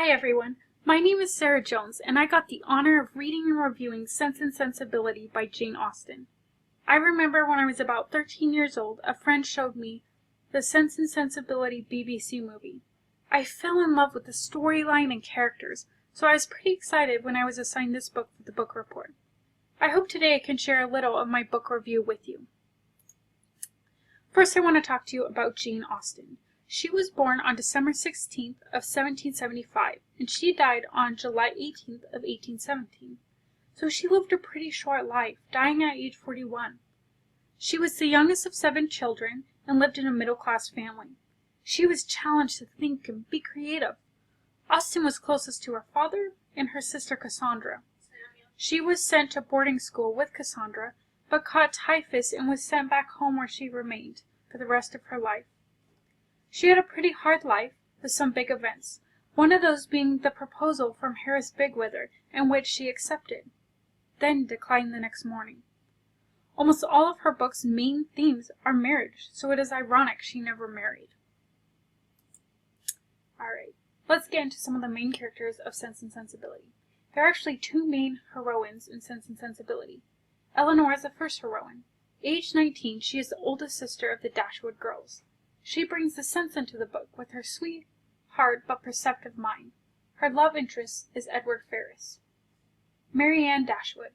Hi everyone, my name is Sarah Jones and I got the honor of reading and reviewing Sense and Sensibility by Jane Austen. I remember when I was about 13 years old, a friend showed me the Sense and Sensibility BBC movie. I fell in love with the storyline and characters, so I was pretty excited when I was assigned this book for the book report. I hope today I can share a little of my book review with you. First, I want to talk to you about Jane Austen. She was born on December 16th of 1775, and she died on July 18th of 1817. So she lived a pretty short life, dying at age 41. She was the youngest of 7 children and lived in a middle-class family. She was challenged to think and be creative. Austen was closest to her father and her sister Cassandra. She was sent to boarding school with Cassandra, but caught typhus and was sent back home where she remained for the rest of her life. She had a pretty hard life with some big events, one of those being the proposal from Harris Bigwither, in which she accepted, then declined the next morning. Almost all of her books' main themes are marriage, so it is ironic she never married. Alright, let's get into some of the main characters of Sense and Sensibility. There are actually 2 main heroines in Sense and Sensibility. Eleanor is the first heroine. Aged 19, she is the oldest sister of the Dashwood girls. She brings the sense into the book with her sweet, hard, but perceptive mind. Her love interest is Edward Ferrars. Marianne Dashwood.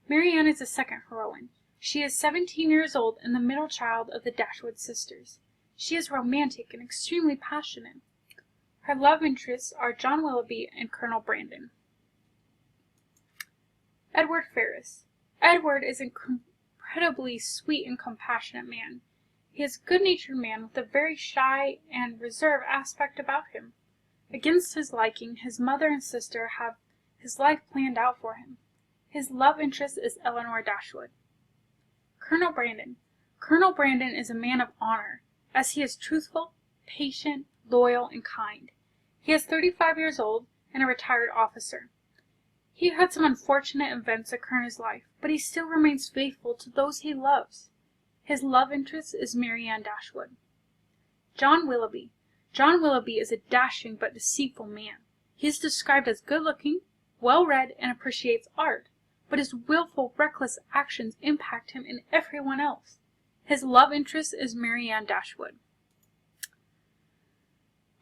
Marianne is the second heroine. She is 17 years old and the middle child of the Dashwood sisters. She is romantic and extremely passionate. Her love interests are John Willoughby and Colonel Brandon. Edward Ferrars. Edward is an incredibly sweet and compassionate man. He is a good-natured man with a very shy and reserved aspect about him. Against his liking, his mother and sister have his life planned out for him. His love interest is Eleanor Dashwood. Colonel Brandon. Colonel Brandon is a man of honor, as he is truthful, patient, loyal, and kind. He is 35 years old and a retired officer. He had some unfortunate events occur in his life, but he still remains faithful to those he loves. His love interest is Marianne Dashwood. John Willoughby. John Willoughby is a dashing but deceitful man. He is described as good-looking, well-read, and appreciates art, but his willful, reckless actions impact him and everyone else. His love interest is Marianne Dashwood.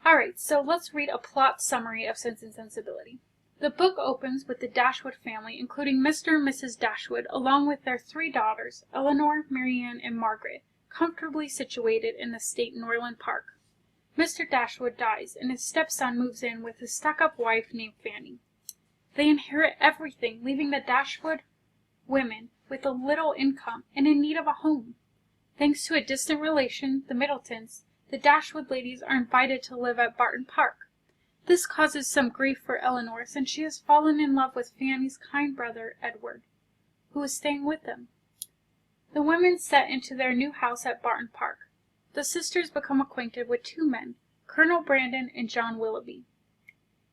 Alright, so let's read a plot summary of Sense and Sensibility. The book opens with the Dashwood family, including Mr. and Mrs. Dashwood, along with their 3 daughters, Eleanor, Marianne, and Margaret, comfortably situated in the estate Norland Park. Mr. Dashwood dies, and his stepson moves in with his stuck-up wife named Fanny. They inherit everything, leaving the Dashwood women with a little income and in need of a home. Thanks to a distant relation, the Middletons, the Dashwood ladies are invited to live at Barton Park. This causes some grief for Eleanor, since she has fallen in love with Fanny's kind brother, Edward, who is staying with them. The women set into their new house at Barton Park. The sisters become acquainted with 2 men, Colonel Brandon and John Willoughby.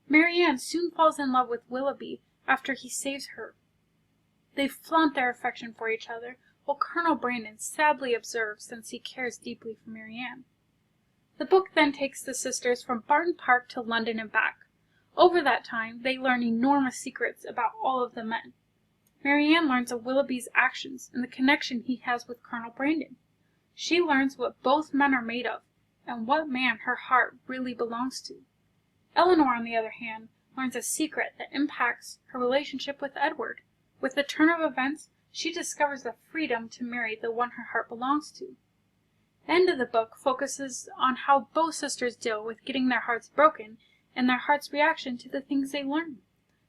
Marianne soon falls in love with Willoughby after he saves her. They flaunt their affection for each other, while Colonel Brandon sadly observes, since he cares deeply for Marianne. The book then takes the sisters from Barton Park to London and back. Over that time, they learn enormous secrets about all of the men. Marianne learns of Willoughby's actions and the connection he has with Colonel Brandon. She learns what both men are made of, and what man her heart really belongs to. Eleanor, on the other hand, learns a secret that impacts her relationship with Edward. With the turn of events, she discovers the freedom to marry the one her heart belongs to. The end of the book focuses on how both sisters deal with getting their hearts broken and their heart's reaction to the things they learn.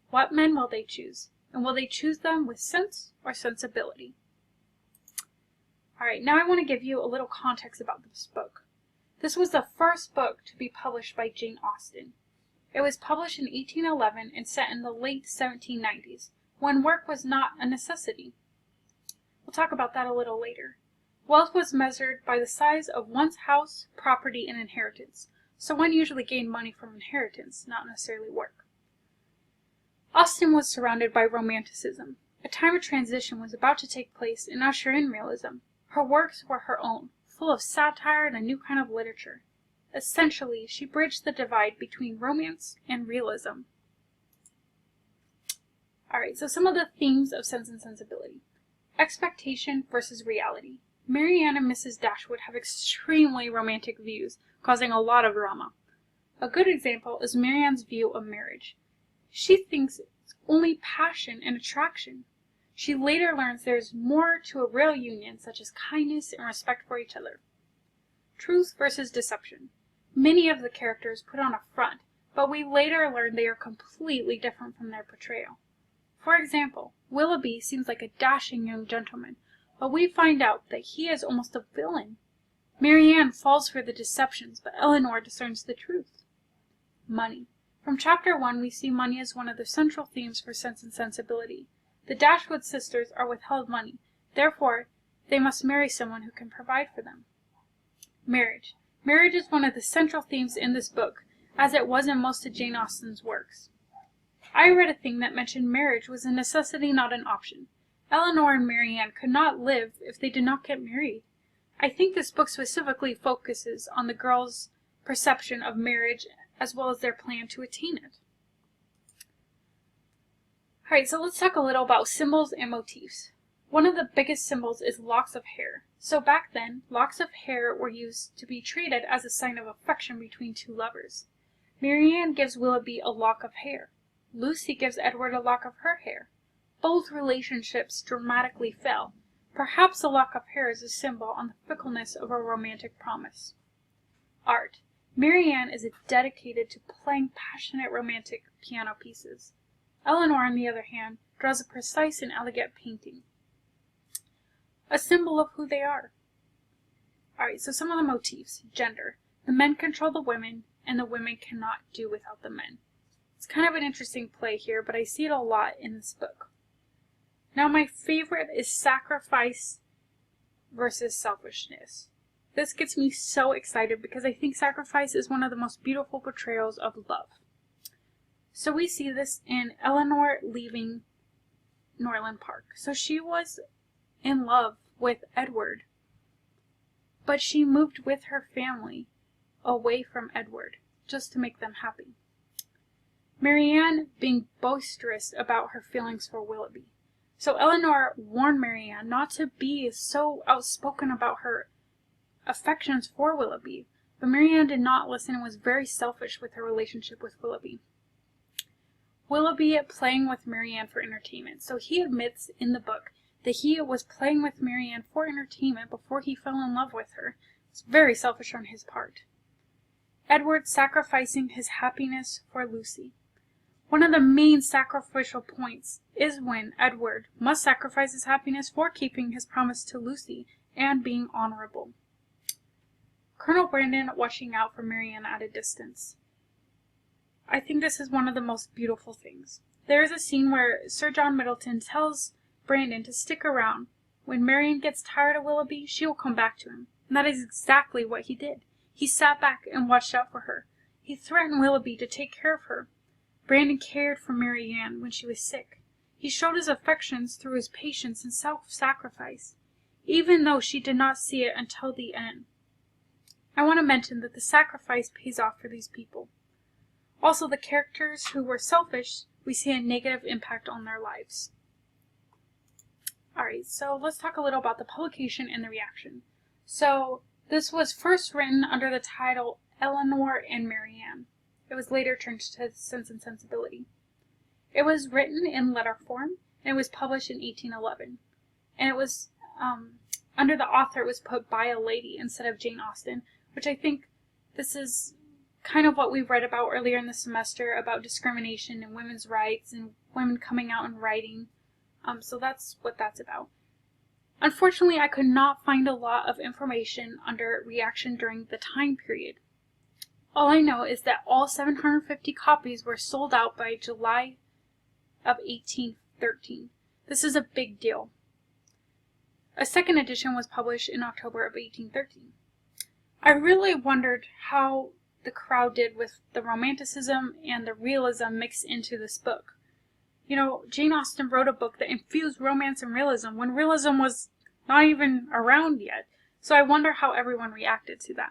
What men will they choose? And will they choose them with sense or sensibility? Alright, now I want to give you a little context about this book. This was the first book to be published by Jane Austen. It was published in 1811 and set in the late 1790s, when work was not a necessity. We'll talk about that a little later. Wealth was measured by the size of one's house, property, and inheritance, so one usually gained money from inheritance, not necessarily work. Austen was surrounded by Romanticism. A time of transition was about to take place and usher in realism. Her works were her own, full of satire and a new kind of literature. Essentially, she bridged the divide between romance and realism. Alright, so some of the themes of Sense and Sensibility. Expectation versus reality. Marianne and Mrs. Dashwood have extremely romantic views, causing a lot of drama. A good example is Marianne's view of marriage. She thinks it's only passion and attraction. She later learns there is more to a real union, such as kindness and respect for each other. Truth versus deception. Many of the characters put on a front, but we later learn they are completely different from their portrayal. For example, Willoughby seems like a dashing young gentleman, but we find out that he is almost a villain. Marianne falls for the deceptions, but Elinor discerns the truth. Money. From chapter 1, we see money as one of the central themes for Sense and Sensibility. The Dashwood sisters are withheld money, therefore they must marry someone who can provide for them. Marriage. Marriage is one of the central themes in this book, as it was in most of Jane Austen's works. I read a thing that mentioned marriage was a necessity, not an option. Elinor and Marianne could not live if they did not get married. I think this book specifically focuses on the girls' perception of marriage as well as their plan to attain it. Alright, so let's talk a little about symbols and motifs. One of the biggest symbols is locks of hair. So back then, locks of hair were used to be treated as a sign of affection between two lovers. Marianne gives Willoughby a lock of hair. Lucy gives Edward a lock of her hair. Both relationships dramatically fell. Perhaps a lock of hair is a symbol on the fickleness of a romantic promise. Art. Marianne is dedicated to playing passionate romantic piano pieces. Elinor, on the other hand, draws a precise and elegant painting. A symbol of who they are. Alright, so some of the motifs. Gender. The men control the women, and the women cannot do without the men. It's kind of an interesting play here, but I see it a lot in this book. Now my favorite is sacrifice versus selfishness. This gets me so excited because I think sacrifice is one of the most beautiful portrayals of love. So we see this in Elinor leaving Norland Park. So she was in love with Edward, but she moved with her family away from Edward just to make them happy. Marianne being boisterous about her feelings for Willoughby. So Elinor warned Marianne not to be so outspoken about her affections for Willoughby, but Marianne did not listen and was very selfish with her relationship with Willoughby. Willoughby playing with Marianne for entertainment. So he admits in the book that he was playing with Marianne for entertainment before he fell in love with her. It's very selfish on his part. Edward sacrificing his happiness for Lucy. One of the main sacrificial points is when Edward must sacrifice his happiness for keeping his promise to Lucy and being honorable. Colonel Brandon watching out for Marianne at a distance. I think this is one of the most beautiful things. There is a scene where Sir John Middleton tells Brandon to stick around. When Marianne gets tired of Willoughby, she will come back to him. And that is exactly what he did. He sat back and watched out for her. He threatened Willoughby to take care of her. Brandon cared for Marianne when she was sick. He showed his affections through his patience and self-sacrifice, even though she did not see it until the end. I want to mention that the sacrifice pays off for these people. Also, the characters who were selfish, we see a negative impact on their lives. Alright, so let's talk a little about the publication and the reaction. So, this was first written under the title Elinor and Marianne. It was later changed to Sense and Sensibility. It was written in letter form, and it was published in 1811. And it was, under the author, it was put by a lady instead of Jane Austen, which I think this is kind of what we read about earlier in the semester about discrimination and women's rights and women coming out and writing. So that's what that's about. Unfortunately, I could not find a lot of information under reaction during the time period. All I know is that all 750 copies were sold out by July of 1813. This is a big deal. A second edition was published in October of 1813. I really wondered how the crowd did with the romanticism and the realism mixed into this book. You know, Jane Austen wrote a book that infused romance and realism when realism was not even around yet. So I wonder how everyone reacted to that.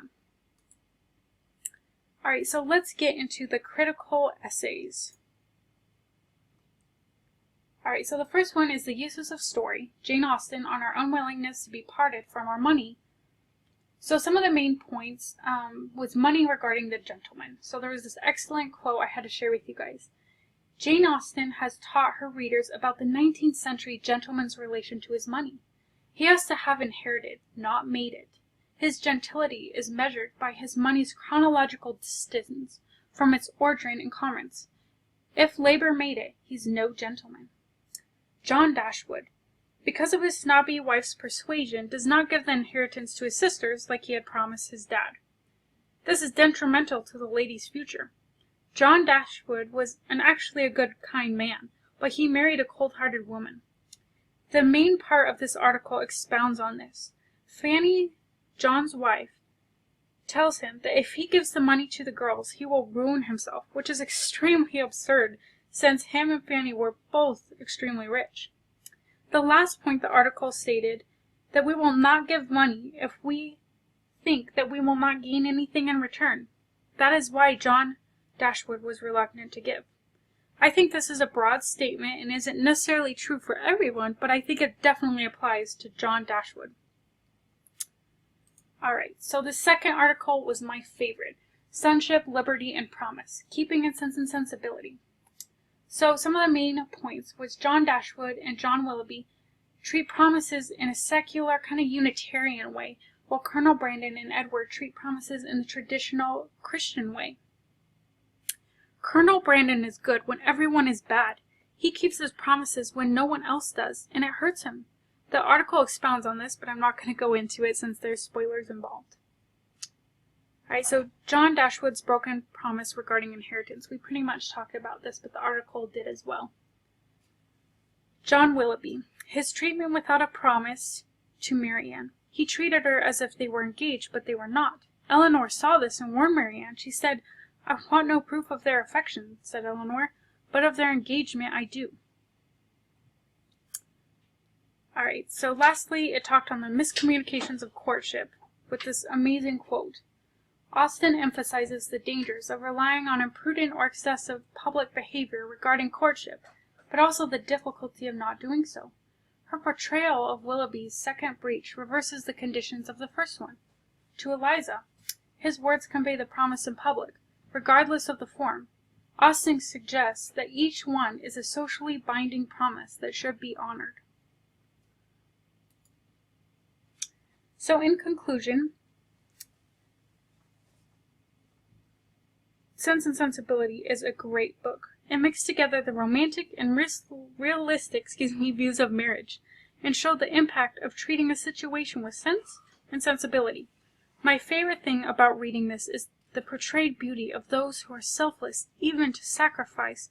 Alright, so let's get into the critical essays. Alright, so the first one is the uses of story. Jane Austen on our unwillingness to be parted from our money. So some of the main points was money regarding the gentleman. So there was this excellent quote I had to share with you guys. Jane Austen has taught her readers about the 19th century gentleman's relation to his money. He has to have inherited, not made it. His gentility is measured by his money's chronological distance from its origin in commerce. If labor made it, he's no gentleman. John Dashwood, because of his snobby wife's persuasion, does not give the inheritance to his sisters like he had promised his dad. This is detrimental to the lady's future. John Dashwood was actually a good, kind man, but he married a cold-hearted woman. The main part of this article expounds on this. Fanny, John's wife, tells him that if he gives the money to the girls, he will ruin himself, which is extremely absurd, since him and Fanny were both extremely rich. The last point the article stated that we will not give money if we think that we will not gain anything in return. That is why John Dashwood was reluctant to give. I think this is a broad statement and isn't necessarily true for everyone, but I think it definitely applies to John Dashwood. Alright, so the second article was my favorite. Sonship, Liberty, and Promise. Keeping in Sense and Sensibility. So some of the main points was John Dashwood and John Willoughby treat promises in a secular, kind of Unitarian way, while Colonel Brandon and Edward treat promises in the traditional Christian way. Colonel Brandon is good when everyone is bad. He keeps his promises when no one else does, and it hurts him. The article expounds on this, but I'm not going to go into it since there's spoilers involved. Alright, so John Dashwood's broken promise regarding inheritance. We pretty much talked about this, but the article did as well. John Willoughby. His treatment without a promise to Marianne. He treated her as if they were engaged, but they were not. Eleanor saw this and warned Marianne. She said, "I want no proof of their affection," said Eleanor, "but of their engagement I do." Alright, so lastly, it talked on the miscommunications of courtship with this amazing quote. Austen emphasizes the dangers of relying on imprudent or excessive public behavior regarding courtship, but also the difficulty of not doing so. Her portrayal of Willoughby's second breach reverses the conditions of the first one. To Eliza, his words convey the promise in public, regardless of the form. Austen suggests that each one is a socially binding promise that should be honored. So in conclusion, Sense and Sensibility is a great book. It mixed together the romantic and realistic views of marriage, and showed the impact of treating a situation with sense and sensibility. My favorite thing about reading this is the portrayed beauty of those who are selfless, even to sacrifice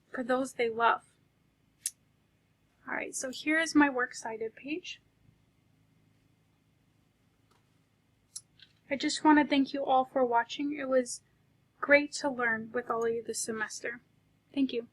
for those they love. Alright, so here is my works cited page. I just want to thank you all for watching. It was great to learn with all of you this semester. Thank you.